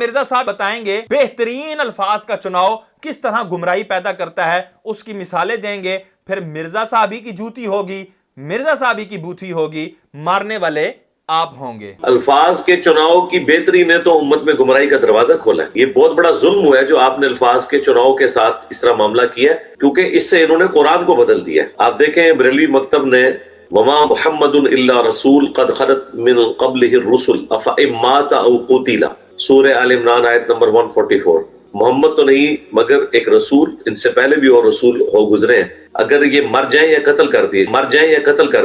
مرزا صاحب بتائیں گے بہترین الفاظ کا چناؤ کس طرح گمراہی پیدا کرتا ہے، اس کی مثالیں دیں گے، پھر مرزا صاحبی کی جوتی ہوگی، مرزا صاحبی کی بوتھی ہوگی، مارنے والے آپ ہوں گے۔ الفاظ کے چناؤ کی بہتری نے تو امت میں گمراہی کا دروازہ کھولا ہے۔ یہ بہت بڑا ظلم ہوا ہے جو آپ نے الفاظ کے چناؤ کے ساتھ اس طرح معاملہ کیا ہے، کیونکہ اس سے انہوں نے قرآن کو بدل دیا ہے۔ آپ دیکھیں بریلوی مکتب نے وما محمد الا رسول قد خلت من قبلہ الرسل افئن مات او قتل، سورہ آل عمران آیت نمبر 144۔ محمد تو نہیں مگر ایک رسول، ان سے پہلے بھی اور رسول ہو گزرے ہیں، اگر یہ مر جائیں یا قتل کر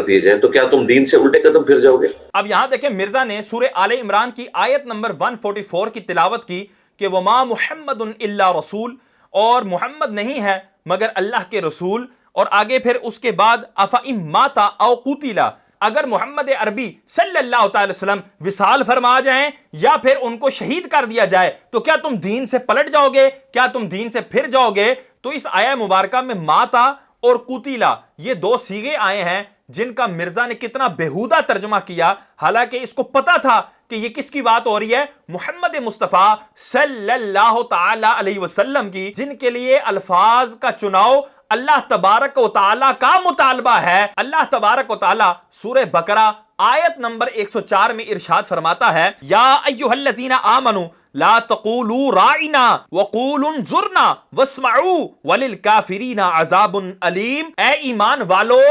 دیے جائیں تو کیا تم دین سے الٹے قدم پھر جاؤ گے؟ اب یہاں دیکھیں مرزا نے سورہ آل عمران کی آیت نمبر 144 کی تلاوت کی کہ وما محمد الا رسول، اور محمد نہیں ہے مگر اللہ کے رسول، اور آگے پھر اس کے بعد افئن مات او قتل، اگر محمد عربی صلی اللہ تعالی وسلم وصال فرما جائیں یا پھر ان کو شہید کر دیا جائے تو کیا تم دین سے پلٹ جاؤ گے، کیا تم دین سے پھر جاؤ گے؟ تو اس آیہ مبارکہ میں ماتا اور قتیلا یہ دو صیغے آئے ہیں جن کا مرزا نے کتنا بےہودہ ترجمہ کیا، حالانکہ اس کو پتا تھا کہ یہ کس کی بات ہو رہی ہے، محمد مصطفیٰ صلی اللہ تعالی علیہ وسلم کی، جن کے لیے الفاظ کا چناؤ اللہ تبارک و تعالی کا مطالبہ ہے۔ اللہ تبارک و تعالی سورہ بقرہ آیت نمبر 104 میں ارشاد فرماتا ہے یا ایھا الذین آمنوا لا تقولوا راعنا وقولوا انظرنا واسمعوا وللکافرین عذاب علیم، اے ایمان والو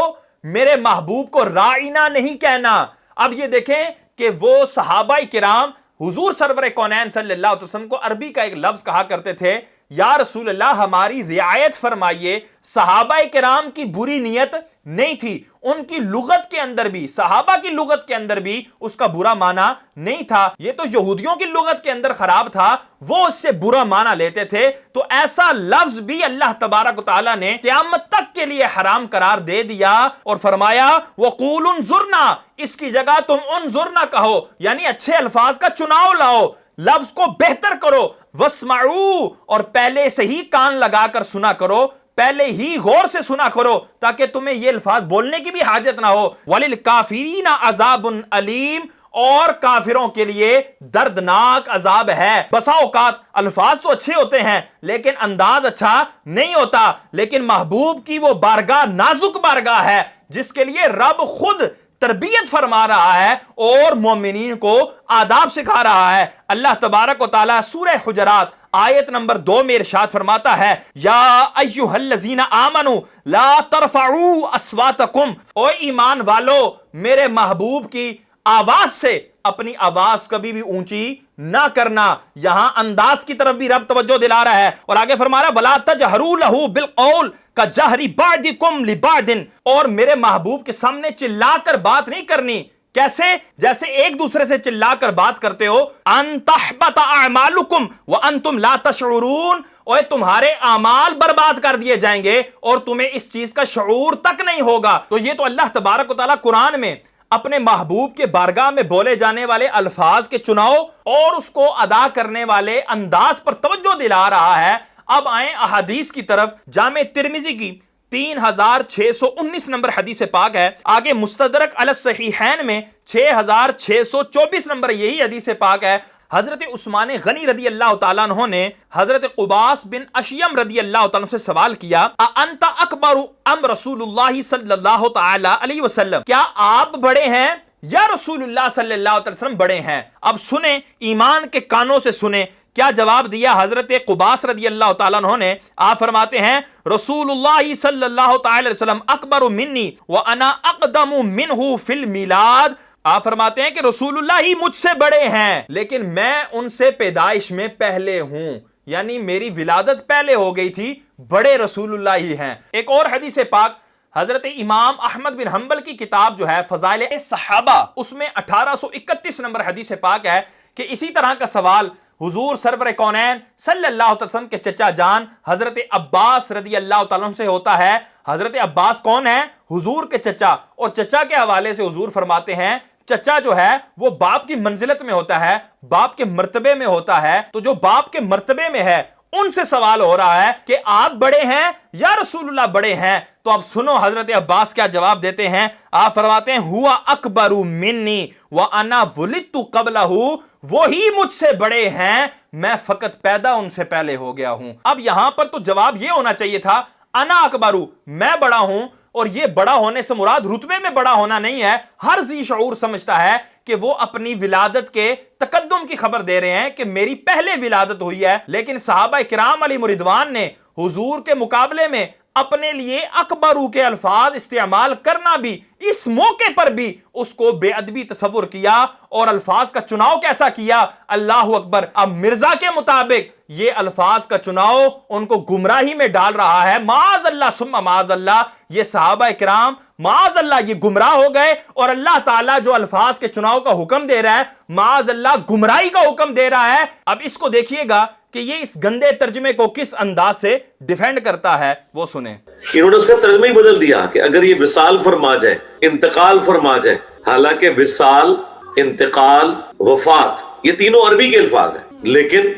میرے محبوب کو راعنا نہیں کہنا۔ اب یہ دیکھیں کہ وہ صحابہ کرام حضور سرور کونین صلی اللہ علیہ وسلم کو عربی کا ایک لفظ کہا کرتے تھے، یا رسول اللہ ہماری رعایت فرمائیے۔ صحابہ کرام کی بری نیت نہیں تھی، ان کی لغت کے اندر بھی، صحابہ کی لغت کے اندر بھی اس کا برا معنی نہیں تھا، یہ تو یہودیوں کی لغت کے اندر خراب تھا، وہ اس سے برا معنی لیتے تھے۔ تو ایسا لفظ بھی اللہ تبارک و تعالیٰ نے قیامت تک کے لیے حرام قرار دے دیا اور فرمایا وَقُولُ انظُرْنَا، اس کی جگہ تم انظرنا کہو، یعنی اچھے الفاظ کا چناؤ لاؤ، لفظ کو بہتر کرو، وَاسْمَعُوا، اور پہلے سے ہی کان لگا کر سنا کرو، پہلے ہی غور سے سنا کرو تاکہ تمہیں یہ الفاظ بولنے کی بھی حاجت نہ ہو۔ وَلِلْكَافِرِينَ عَذَابٌ عَلِيمٌ، اور کافروں کے لیے دردناک عذاب ہے۔ بسا اوقات الفاظ تو اچھے ہوتے ہیں لیکن انداز اچھا نہیں ہوتا، لیکن محبوب کی وہ بارگاہ نازک بارگاہ ہے جس کے لیے رب خود تربیت فرما رہا ہے اور مومنین کو آداب سکھا رہا ہے۔ اللہ تبارک و تعالیٰ سورہ حجرات آیت نمبر 2 میں ارشاد فرماتا ہے یا ایھا الذین آمنوا لا ترفعوا اصواتکم، او ایمان والو میرے محبوب کی آواز سے اپنی آواز کبھی بھی اونچی نہ کرنا۔ یہاں انداز کی طرف بھی رب توجہ دلا رہا ہے اور آگے فرما رہا ہے وَلَا تَجْهَرُوا لَهُ بِالْقَوْلِ كَجَهْرِ بَعْضِكُمْ لِبَعْضٍ، اور میرے محبوب کے سامنے چلا کر بات نہیں کرنی۔ کیسے؟ جیسے ایک دوسرے سے چلا کر بات کرتے ہو، أَن تَحْبَطَ أَعْمَالُكُمْ وَأَنْتُمْ لَا تَشْعُرُونَ، اور تمہارے اعمال برباد کر دیے جائیں گے اور تمہیں اس چیز کا شعور تک نہیں ہوگا۔ تو یہ تو اللہ تبارک و تعالیٰ قرآن میں اپنے محبوب کے بارگاہ میں بولے جانے والے الفاظ کے چناؤ اور اس کو ادا کرنے والے انداز پر توجہ دلا رہا ہے۔ اب آئیں احادیث کی طرف۔ جامع ترمذی کی 3619 نمبر حدیث پاک ہے، آگے مستدرک علی الصحیحین میں 6624 نمبر یہی حدیث پاک ہے۔ حضرت عثمان غنی رضی اللہ تعالیٰ عنہ نے حضرت قباس بن اشیم رضی اللہ تعالیٰ عنہ سے سوال کیا اَأَنْتَ أَكْبَرُ أَمْ رسول اللہ صلی اللہ تعالیٰ علیہ وسلم، کیا آپ بڑے ہیں یا رسول اللہ صلی اللہ علیہ وسلم بڑے ہیں؟ اب سنیں، ایمان کے کانوں سے سنیں کیا جواب دیا حضرت قباس رضی اللہ تعالیٰ عنہ نے۔ آپ فرماتے ہیں رسول اللہ صلی اللہ تعالیٰ علیہ وسلم اکبر منی وَأَنَا أَقْدَمُ مِنْهُ فِي الْمِيلَادِ، آپ فرماتے ہیں کہ رسول اللہ ہی مجھ سے بڑے ہیں لیکن میں ان سے پیدائش میں پہلے ہوں، یعنی میری ولادت پہلے ہو گئی تھی، بڑے رسول اللہ ہی ہیں۔ ایک اور حدیث پاک حضرت امام احمد بن حنبل کی کتاب جو ہے فضائل صحابہ، اس میں 1831 نمبر حدیث پاک ہے کہ اسی طرح کا سوال حضور سرور کونین صلی اللہ علیہ وسلم کے چچا جان حضرت عباس رضی اللہ تعالیٰ عنہ سے ہوتا ہے۔ حضرت عباس کون ہے؟ حضور کے چچا، اور چچا کے حوالے سے حضور فرماتے ہیں چچا جو ہے وہ باپ کی منزلت میں ہوتا ہے، باپ کے مرتبے میں ہوتا ہے، تو جو باپ کے مرتبے میں ہے ان سے سوال ہو رہا ہے کہ آپ بڑے ہیں یا رسول اللہ بڑے ہیں؟ تو اب سنو حضرت عباس کیا جواب دیتے ہیں. آپ فرماتے ہیں ہوا اکبر منی وانا ولدت قبلہ، وہی مجھ سے بڑے ہیں، میں فقط پیدا ان سے پہلے ہو گیا ہوں. اب یہاں پر تو جواب یہ ہونا چاہیے تھا انا اکبرو، میں بڑا ہوں. اور یہ بڑا ہونے سے مراد رتبے میں بڑا ہونا نہیں ہے. ہر ذی شعور سمجھتا ہے کہ وہ اپنی ولادت کے تقدم کی خبر دے رہے ہیں کہ میری پہلے ولادت ہوئی ہے. لیکن صحابہ کرام علیہم رضوان نے حضور کے مقابلے میں اپنے لیے اکبرو کے الفاظ استعمال کرنا بھی، اس موقع پر بھی اس کو بے ادبی تصور کیا اور الفاظ کا چناؤ کیسا کیا. اللہ اکبر. اب مرزا کے مطابق یہ الفاظ کا چناؤ ان کو گمراہی میں ڈال رہا ہے. معاذ اللہ ثم معاذ اللہ، یہ صحابہ کرام معاذ اللہ یہ گمراہ ہو گئے، اور اللہ تعالیٰ جو الفاظ کے چناؤ کا حکم دے رہا ہے معاذ اللہ گمراہی کا حکم دے رہا ہے. اب اس کو دیکھیے گا کہ یہ اس گندے ترجمے کو کس انداز سے ڈیفینڈ کرتا ہے، وہ سنیں. انہوں نے اس کا ترجمہ ہی بدل دیا کہ اگر یہ وصال فرما جائے، انتقال فرما جائے، حالانکہ وصال، انتقال، وفات یہ تینوں عربی کے الفاظ ہیں، لیکن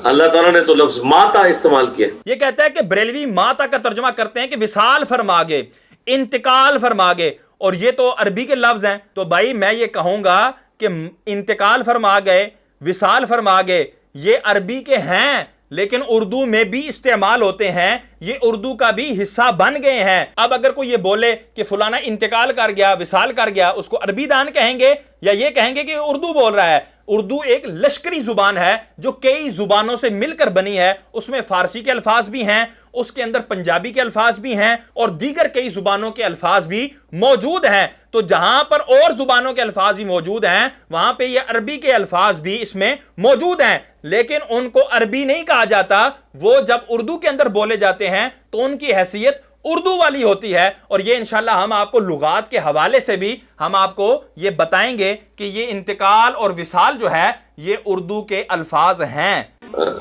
اللہ تعالیٰ نے تو لفظ ماتا استعمال کیا. یہ کہتا ہے کہ بریلوی ماتا کا ترجمہ کرتے ہیں کہ وصال فرما گئے، انتقال فرما گئے، اور یہ تو عربی کے لفظ ہیں. تو بھائی میں یہ کہوں گا کہ انتقال فرما گئے، وصال فرما گئے، یہ عربی کے ہیں لیکن اردو میں بھی استعمال ہوتے ہیں، یہ اردو کا بھی حصہ بن گئے ہیں. اب اگر کوئی یہ بولے کہ فلانا انتقال کر گیا، وصال کر گیا، اس کو عربی دان کہیں گے یا یہ کہیں گے کہ اردو بول رہا ہے؟ اردو ایک لشکری زبان ہے جو کئی زبانوں سے مل کر بنی ہے. اس میں فارسی کے الفاظ بھی ہیں، اس کے اندر پنجابی کے الفاظ بھی ہیں، اور دیگر کئی زبانوں کے الفاظ بھی موجود ہیں. تو جہاں پر اور زبانوں کے الفاظ بھی موجود ہیں وہاں پہ یہ عربی کے الفاظ بھی اس میں موجود ہیں، لیکن ان کو عربی نہیں کہا جاتا. وہ جب اردو کے اندر بولے جاتے ہیں تو ان کی حیثیت اردو والی ہوتی ہے. اور یہ انشاءاللہ ہم آپ کو لغات کے حوالے سے بھی ہم آپ کو یہ بتائیں گے کہ یہ انتقال اور وصال جو ہے یہ اردو کے الفاظ ہیں.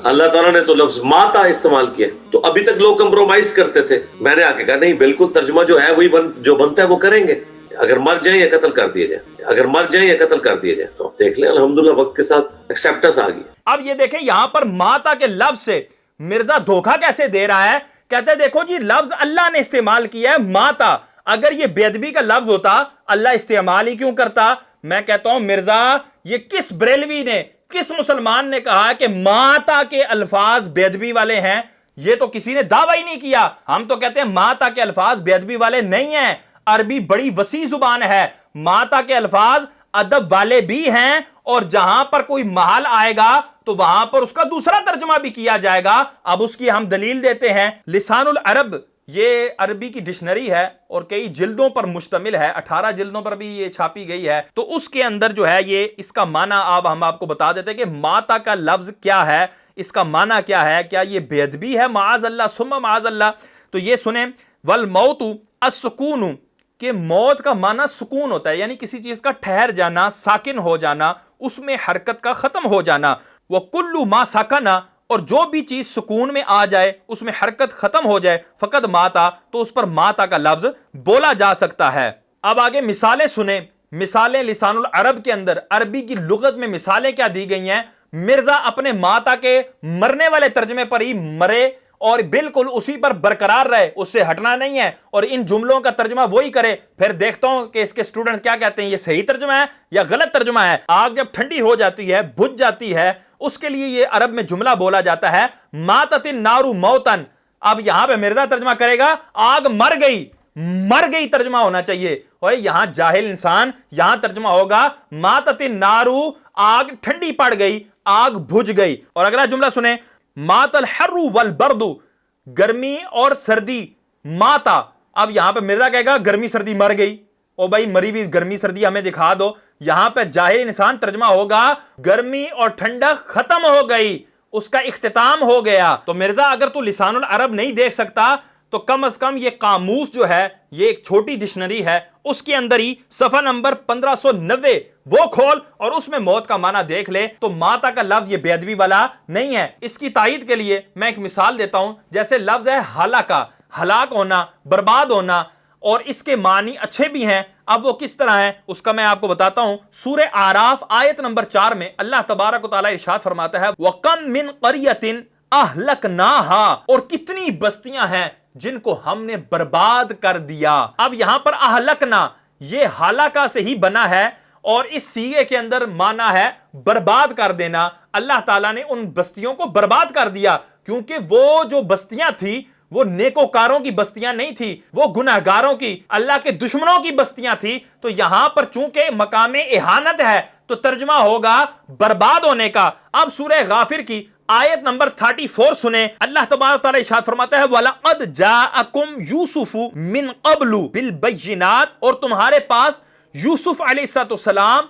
اللہ تعالیٰ نے تو لفظ ماتا استعمال کیا. تو ابھی تک لوگ کمپرومائز کرتے تھے، میں نے آ کے کہا نہیں، بالکل ترجمہ جو ہے وہی جو بنتا ہے وہ کریں گے. اگر مر جائیں یا قتل کر دیے جائیں، اگر مر جائیں یا قتل کر دیے جائیں. تو آپ دیکھ لیں الحمدللہ وقت کے ساتھ ایکسیپٹنس آ گئی. اب یہ دیکھیں یہاں پر ماتا کے لفظ سے مرزا دھوکہ کیسے دے رہا ہے. کہتے ہیں دیکھو جی لفظ اللہ نے استعمال کیا ہے ماتا، اگر یہ بے ادبی کا لفظ ہوتا اللہ استعمال ہی کیوں کرتا؟ میں کہتا ہوں مرزا یہ کس بریلوی نے، کس مسلمان نے کہا کہ ماتا کے الفاظ بے ادبی والے ہیں؟ یہ تو کسی نے دعویٰ ہی نہیں کیا. ہم تو کہتے ہیں ماتا کے الفاظ بے ادبی والے نہیں ہیں. عربی بڑی وسیع زبان ہے، ماتا کے الفاظ ادب والے بھی ہیں، اور جہاں پر کوئی محل آئے گا تو وہاں پر اس کا دوسرا ترجمہ بھی کیا جائے گا. اب اس کی ہم دلیل دیتے ہیں. لسان العرب یہ عربی کی ڈکشنری ہے اور کئی جلدوں پر مشتمل ہے، 18 جلدوں پر بھی یہ چھاپی گئی ہے. تو اس کے اندر جو ہے یہ اس کا معنی ہم آپ کو بتا دیتے ہیں کہ ماتا کا لفظ کیا ہے، اس کا معنی کیا ہے. کیا یہ بے ادبی ہے؟ معاذ اللہ ثم معاذ اللہ. تو یہ سنیں، والموت السکون، کہ موت کا معنی سکون ہوتا ہے، یعنی کسی چیز کا ٹھہر جانا، ساکن ہو جانا، اس میں حرکت کا ختم ہو جانا. وَكُلُّ مَا سَكَنَ، اور جو بھی چیز سکون میں آ جائے، اس میں حرکت ختم ہو جائے، فقط ماتا، تو اس پر ماتا کا لفظ بولا جا سکتا ہے. اب آگے مثالیں سنیں. مثالیں لسان العرب کے اندر، عربی کی لغت میں مثالیں کیا دی گئی ہیں. مرزا اپنے ماتا کے مرنے والے ترجمے پر ہی مرے اور بالکل اسی پر برقرار رہے، اس سے ہٹنا نہیں ہے، اور ان جملوں کا ترجمہ وہی کرے. پھر دیکھتا ہوں کہ اس کے اسٹوڈنٹ کیا کہتے ہیں، یہ صحیح ترجمہ ہے یا غلط ترجمہ ہے. آگ جب ٹھنڈی ہو جاتی ہے، بجھ جاتی ہے، اس کے لیے یہ عرب میں جملہ بولا جاتا ہے ماتت النار موتن. اب یہاں پہ مرزا ترجمہ کرے گا آگ مر گئی، مر گئی ترجمہ ہونا چاہیے. اور یہاں جاہل انسان یہاں ترجمہ ہوگا ماتت النار، آگ ٹھنڈی پڑ گئی، آگ بجھ گئی. اور اگلا جملہ سنیں، مات الحر والبرد، گرمی اور سردی ماتا. اب یہاں پہ مرزا کہے گا گرمی سردی مر گئی. او بھائی مری ہوئی گرمی سردی ہمیں دکھا دو. یہاں پہ جاہل انسان ترجمہ ہوگا گرمی اور ٹھنڈک ختم ہو گئی، اس کا اختتام ہو گیا. تو مرزا اگر تو لسان العرب نہیں دیکھ سکتا تو کم از کم یہ قاموس جو ہے، یہ ایک چھوٹی ڈکشنری ہے، اس کے اندر ہی صفحہ نمبر 1590 وہ کھول اور اس میں موت کا معنی دیکھ لے. تو ماتا کا لفظ یہ بے ادبی والا نہیں ہے. اس کی تائید کے لیے میں ایک مثال دیتا ہوں. جیسے لفظ ہے ہلاکا، ہلاک ہونا، برباد ہونا، اور اس کے معنی اچھے بھی ہیں. اب وہ کس طرح ہیں اس کا میں آپ کو بتاتا ہوں. سورہ اعراف آیت نمبر 4 میں اللہ تبارک و تعالیٰ ارشاد فرماتا ہے وَقَمْ مِنْ قَرْيَةٍ اہلکناہا، اور کتنی بستیاں ہیں جن کو ہم نے برباد کر دیا۔ اب یہاں پر اہلکنا یہ ہلاکا سے ہی بنا ہے اور اس سیغے کے اندر معنی ہے برباد کر دینا۔ اللہ تعالیٰ نے ان بستیوں کو برباد کر دیا کیونکہ وہ جو بستیاں تھی وہ نیکوکاروں کی بستیاں نہیں تھی، وہ گناہگاروں کی، اللہ کے دشمنوں کی بستیاں تھی۔ تو یہاں پر چونکہ مقام اہانت ہے تو ترجمہ ہوگا برباد ہونے کا۔ اب سورہ غافر کی آیت نمبر 34 سنیں، اللہ تبارک و تعالیٰ ارشاد فرماتا ہے وَلَقَدْ جَاءَكُمْ يُوسُفُ مِنْ قَبْلُ بِالْبَيِّنَاتِ، اور تمہارے پاس یوسف علیہ السلام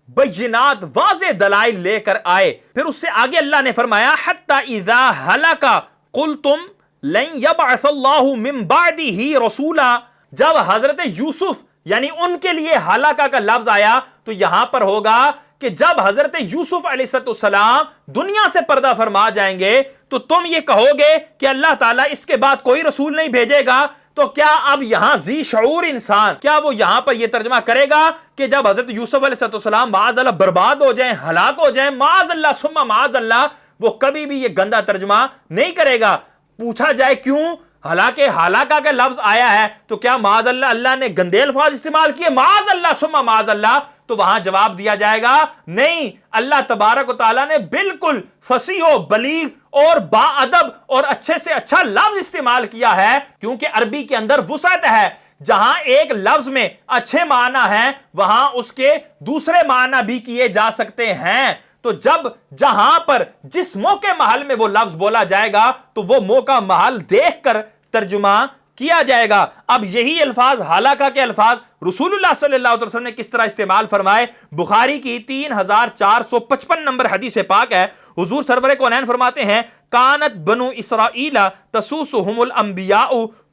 بینات واضح دلائل لے کر آئے۔ پھر اس سے آگے اللہ نے فرمایا حَتَّى إِذَا هَلَكَ قُلْتُمْ لَن يَبْعَثَ اللَّهُ مِن بَعْدِهِ رَسُولًا، جب حضرت یوسف یعنی ان کے لیے ہلاکہ کا لفظ آیا تو یہاں پر ہوگا کہ جب حضرت یوسف علیہ السلام دنیا سے پردہ فرما جائیں گے تو تم یہ کہو گے کہ اللہ تعالیٰ اس کے بعد کوئی رسول نہیں بھیجے گا۔ تو کیا اب یہاں ذی شعور انسان کیا وہ یہاں پر یہ ترجمہ کرے گا کہ جب حضرت یوسف علیہ السلام معاذ اللہ برباد ہو جائیں، ہلاک ہو جائیں، معاذ اللہ ثم معاذ اللہ، وہ کبھی بھی یہ گندا ترجمہ نہیں کرے گا۔ پوچھا جائے کیوں؟ حالانکہ ہلاکہ کا لفظ آیا ہے تو کیا معاذ اللہ اللہ نے گندے الفاظ استعمال کیے معاذ اللہ ثم معاذ اللہ؟ تو وہاں جواب دیا جائے گا نہیں، اللہ تبارک و تعالیٰ نے بالکل فصیح و بلیغ اور با ادب اور اچھے سے اچھا لفظ استعمال کیا ہے، کیونکہ عربی کے اندر وسعت ہے۔ جہاں ایک لفظ میں اچھے معنی ہیں وہاں اس کے دوسرے معنی بھی کیے جا سکتے ہیں۔ تو جب جہاں پر جس موقع محل میں وہ لفظ بولا جائے گا تو وہ موقع محل دیکھ کر ترجمہ کیا جائے گا۔ اب یہی الفاظ ہلاکہ کے الفاظ رسول اللہ صلی اللہ علیہ وسلم نے کس طرح استعمال فرمائے؟ بخاری کی 3455 نمبر حدیث پاک ہے، حضور سرور کونین فرماتے ہیں کانت بنو اسرائیل تسوسہم الانبیاء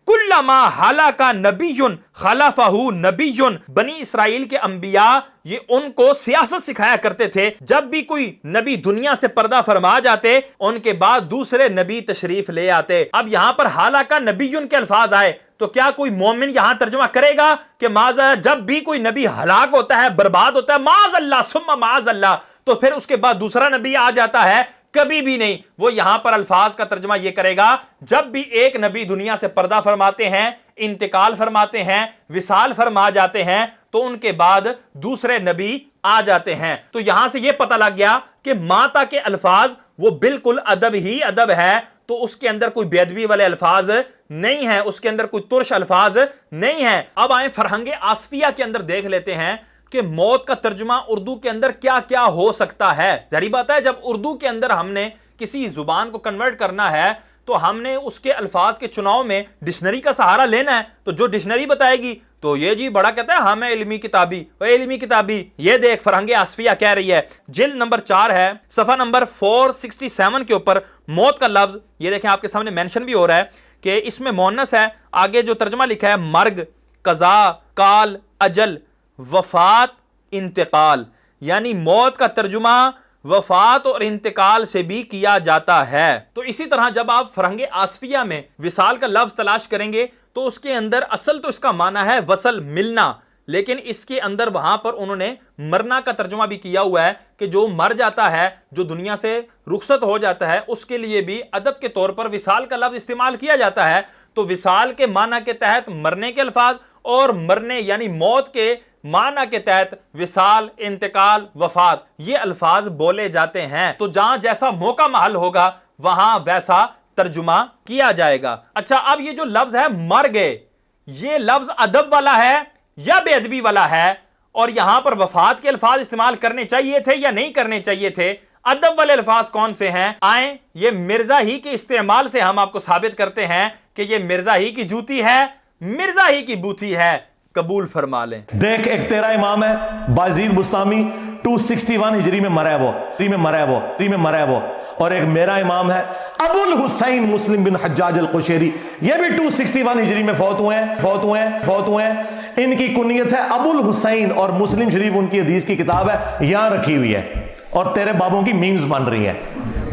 کلما ہلاک نبی خلفہ نبی، بنی اسرائیل کے انبیاء یہ ان کو سیاست سکھایا کرتے تھے، جب بھی کوئی نبی دنیا سے پردہ فرما جاتے ان کے بعد دوسرے نبی تشریف لے آتے۔ اب یہاں پر ہلاک نبی کے الفاظ آئے تو کیا کوئی مومن یہاں ترجمہ کرے گا کہ معاذ جب بھی کوئی نبی ہلاک ہوتا ہے برباد ہوتا ہے معاذ اللہ ثم معاذ اللہ تو پھر اس کے بعد دوسرا نبی آ جاتا ہے؟ کبھی بھی نہیں۔ وہ یہاں پر الفاظ کا ترجمہ یہ کرے گا جب بھی ایک نبی دنیا سے پردہ فرماتے ہیں، انتقال فرماتے ہیں، وصال فرما جاتے ہیں تو ان کے بعد دوسرے نبی آ جاتے ہیں۔ تو یہاں سے یہ پتہ لگ گیا کہ ماتا کے الفاظ وہ بالکل ادب ہی ادب ہے، تو اس کے اندر کوئی بے ادبی والے الفاظ نہیں ہیں، اس کے اندر کوئی ترش الفاظ نہیں ہیں۔ اب آئیں فرہنگ آصفیہ کے اندر دیکھ لیتے ہیں کہ موت کا ترجمہ اردو کے اندر کیا کیا ہو سکتا ہے۔ ظاہر بات ہے جب اردو کے اندر ہم نے کسی زبان کو کنورٹ کرنا ہے تو ہم نے اس کے الفاظ کے چناؤ میں ڈکشنری کا سہارا لینا ہے، تو جو ڈکشنری بتائے گی تو یہ جی بڑا کہتا ہے ہمیں علمی کتابی، وہ علمی کتابی۔ یہ دیکھ فرہنگ آصفیہ کہہ رہی ہے، جلد نمبر 4 ہے، صفحہ نمبر 467 کے اوپر موت کا لفظ یہ دیکھیں آپ کے سامنے مینشن بھی ہو رہا ہے کہ اس میں مؤنث ہے، آگے جو ترجمہ لکھا ہے مرگ، قضاء، کال، اجل، وفات، انتقال، یعنی موت کا ترجمہ وفات اور انتقال سے بھی کیا جاتا ہے۔ تو اسی طرح جب آپ فرہنگ آصفیہ میں وصال کا لفظ تلاش کریں گے تو اس کے اندر اصل تو اس کا معنی ہے وصل، ملنا، لیکن اس کے اندر وہاں پر انہوں نے مرنا کا ترجمہ بھی کیا ہوا ہے کہ جو مر جاتا ہے، جو دنیا سے رخصت ہو جاتا ہے، اس کے لیے بھی ادب کے طور پر وصال کا لفظ استعمال کیا جاتا ہے۔ تو وصال کے معنی کے تحت مرنے کے الفاظ اور مرنے یعنی موت کے معنی کے تحت وصال، انتقال، وفات یہ الفاظ بولے جاتے ہیں۔ تو جہاں جیسا موقع محل ہوگا وہاں ویسا ترجمہ کیا جائے گا۔ اچھا اب یہ جو لفظ ہے مر گئے، یہ لفظ ادب والا ہے یا بے ادبی والا ہے؟ اور یہاں پر وفات کے الفاظ استعمال کرنے چاہیے تھے یا نہیں کرنے چاہیے تھے؟ ادب والے الفاظ کون سے ہیں؟ آئیں یہ مرزا ہی کے استعمال سے ہم آپ کو ثابت کرتے ہیں کہ یہ مرزا ہی کی جوتی ہے، مرزا ہی کی بوتھی ہے، قبول فرما لیں۔ دیکھ ایک تیرا امام ہے بازید بستامی 261 ہجری میں مرے وہ، اور ایک میرا امام ہے ابو الحسین مسلم بن حجاج القشیری، یہ بھی 261 ہجری میں فوت ہوئے ہیں۔ ان کی کنیت ہے ابو الحسین اور مسلم شریف ان کی حدیث کی کتاب ہے یہاں رکھی ہوئی ہے، اور تیرے بابوں کی میمز بن رہی ہیں،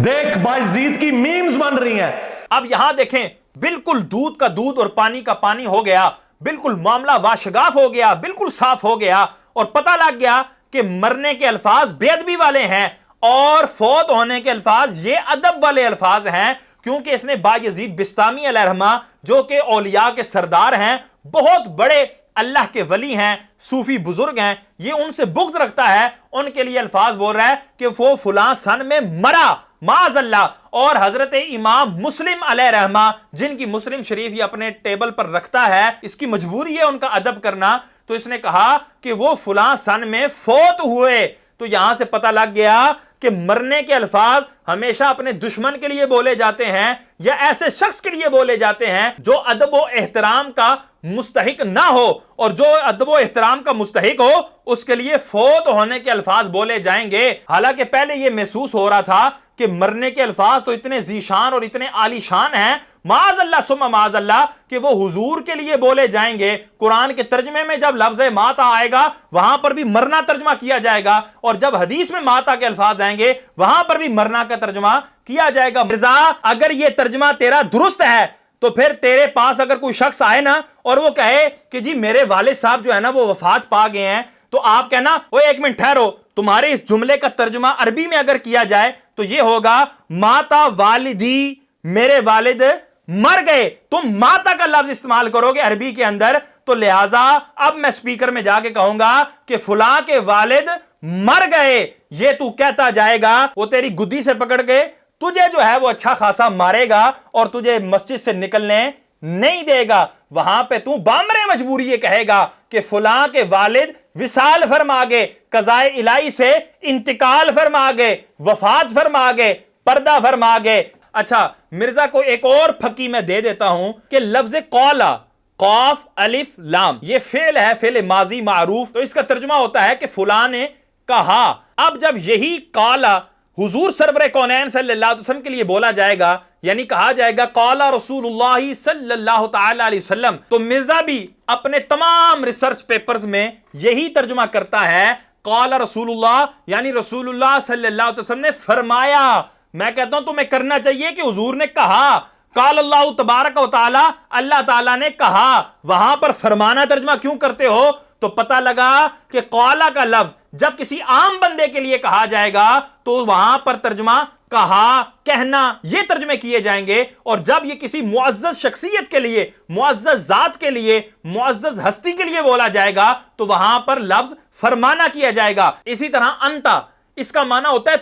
دیکھ بازید کی میمز بن رہی ہیں۔ اب یہاں دیکھیں بالکل دودھ کا دودھ اور پانی کا پانی ہو گیا، بالکل معاملہ واشگاف ہو گیا، بالکل صاف ہو گیا، اور پتہ لگ گیا کہ مرنے کے الفاظ بے ادبی والے ہیں اور فوت ہونے کے الفاظ یہ ادب والے الفاظ ہیں، کیونکہ اس نے بایزید بستامی علیہ الرحمہ جو کہ اولیاء کے سردار ہیں، بہت بڑے اللہ کے ولی ہیں، صوفی بزرگ ہیں، یہ ان سے بغض رکھتا ہے، ان کے لیے الفاظ بول رہا ہے کہ وہ فلاں سن میں مرا معاذ اللہ۔ اور حضرت امام مسلم علیہ رحمہ جن کی مسلم شریف یہ اپنے ٹیبل پر رکھتا ہے، اس کی مجبوری ہے ان کا ادب کرنا، تو اس نے کہا کہ وہ فلاں سن میں فوت ہوئے۔ تو یہاں سے پتہ لگ گیا کہ مرنے کے الفاظ ہمیشہ اپنے دشمن کے لیے بولے جاتے ہیں یا ایسے شخص کے لیے بولے جاتے ہیں جو ادب و احترام کا مستحق نہ ہو، اور جو ادب و احترام کا مستحق ہو اس کے لیے فوت ہونے کے الفاظ بولے جائیں گے۔ حالانکہ پہلے یہ محسوس ہو رہا تھا کہ مرنے کے الفاظ تو اتنے ذیشان اور اتنے عالی شان ہیں، معاذ اللہ ثم معاذ اللہ، کہ وہ حضور کے لیے بولے جائیں گے۔ قرآن کے ترجمے میں جب لفظ ماتا آئے گا وہاں پر بھی مرنا ترجمہ کیا جائے گا، اور جب حدیث میں ماتا کے الفاظ آئیں گے وہاں پر بھی مرنا کا ترجمہ کیا جائے گا۔ مرزا اگر یہ ترجمہ تیرا درست ہے تو پھر تیرے پاس اگر کوئی شخص آئے نا اور وہ کہے کہ جی میرے والد صاحب جو ہے نا وہ وفات پا گئے ہیں، تو آپ کہنا وہ ایک منٹ ٹھہرو، تمہارے اس جملے کا ترجمہ عربی میں اگر کیا جائے تو یہ ہوگا ماتا والدی، میرے والد مر گئے، تم ماتا کا لفظ استعمال کرو گے عربی کے اندر، تو لہٰذا اب میں سپیکر میں جا کے کہوں گا کہ فلاں کے والد مر گئے، یہ تو کہتا جائے گا، وہ تیری گدی سے پکڑ کے تجھے جو ہے وہ اچھا خاصا مارے گا اور تجھے مسجد سے نکلنے نہیں دے گا۔ وہاں پہ تو بامرے مجبوری یہ کہے گا کہ فلاں کے والد وصال فرما گئے، قضائے الہی سے انتقال فرما گئے، وفات فرما گئے، پردہ فرما گئے۔ اچھا مرزا کو ایک اور پھکی میں دے دیتا ہوں کہ لفظ قولا، قاف الف لام، یہ فعل ہے، فعل ماضی معروف، تو اس کا ترجمہ ہوتا ہے کہ فلاں نے کہا۔ اب جب یہی قالا حضور سرور کونین صلی اللہ علیہ وسلم کے لیے بولا جائے گا، یعنی کہا جائے گا قال رسول اللہ صلی اللہ تعالی علیہ وسلم، تو مرزا بھی اپنے تمام ریسرچ پیپرز میں یہی ترجمہ کرتا ہے قال رسول اللہ، یعنی رسول اللہ صلی اللہ علیہ وسلم نے فرمایا۔ میں کہتا ہوں تمہیں کرنا چاہیے کہ حضور نے کہا، قال اللہ تبارک و تعالی، اللہ تعالیٰ نے کہا، وہاں پر فرمانا ترجمہ کیوں کرتے ہو؟ تو پتہ لگا کہ قالا کا لفظ جب کسی عام بندے کے لیے کہا جائے گا تو وہاں پر ترجمہ کہا، کہنا، یہ ترجمے کیے جائیں گے، اور جب یہ کسی معزز شخصیت کے لیے، معزز ذات کے لیے، معزز ہستی کے لیے بولا جائے گا تو وہاں پر لفظ فرمانا کیا جائے گا۔ اسی طرح انتا، اس کا معنی ہوتا ہے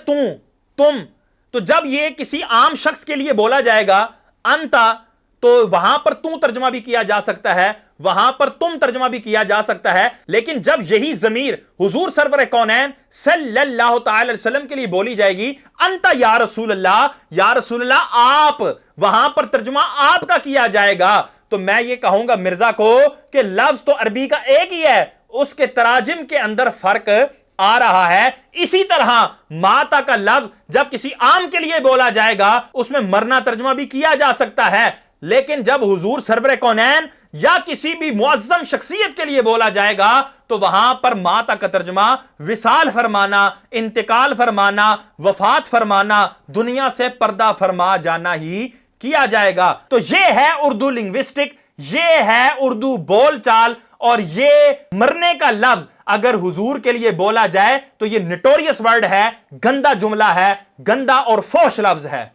تم، تو جب یہ کسی عام شخص کے لیے بولا جائے گا انتا، تو وہاں پر تو ترجمہ بھی کیا جا سکتا ہے، وہاں پر تم ترجمہ بھی کیا جا سکتا ہے، لیکن جب یہی ضمیر حضور سرور کونین صلی اللہ تعالی علیہ وسلم کے لیے بولی جائے گی انتا یا رسول اللہ، یا رسول اللہ آپ، وہاں پر ترجمہ آپ کا کیا جائے گا۔ تو میں یہ کہوں گا مرزا کو کہ لفظ تو عربی کا ایک ہی ہے، اس کے تراجم کے اندر فرق آ رہا ہے۔ اسی طرح ماتا کا لفظ جب کسی عام کے لیے بولا جائے گا اس میں مرنا ترجمہ بھی کیا جا سکتا ہے، لیکن جب حضور سرور کونین یا کسی بھی معظم شخصیت کے لیے بولا جائے گا تو وہاں پر ماتا کا ترجمہ وصال فرمانا، انتقال فرمانا، وفات فرمانا، دنیا سے پردہ فرما جانا ہی کیا جائے گا۔ تو یہ ہے اردو لنگوسٹک، یہ ہے اردو بول چال، اور یہ مرنے کا لفظ اگر حضور کے لیے بولا جائے تو یہ نٹوریس ورڈ ہے، گندا جملہ ہے، گندا اور فوش لفظ ہے۔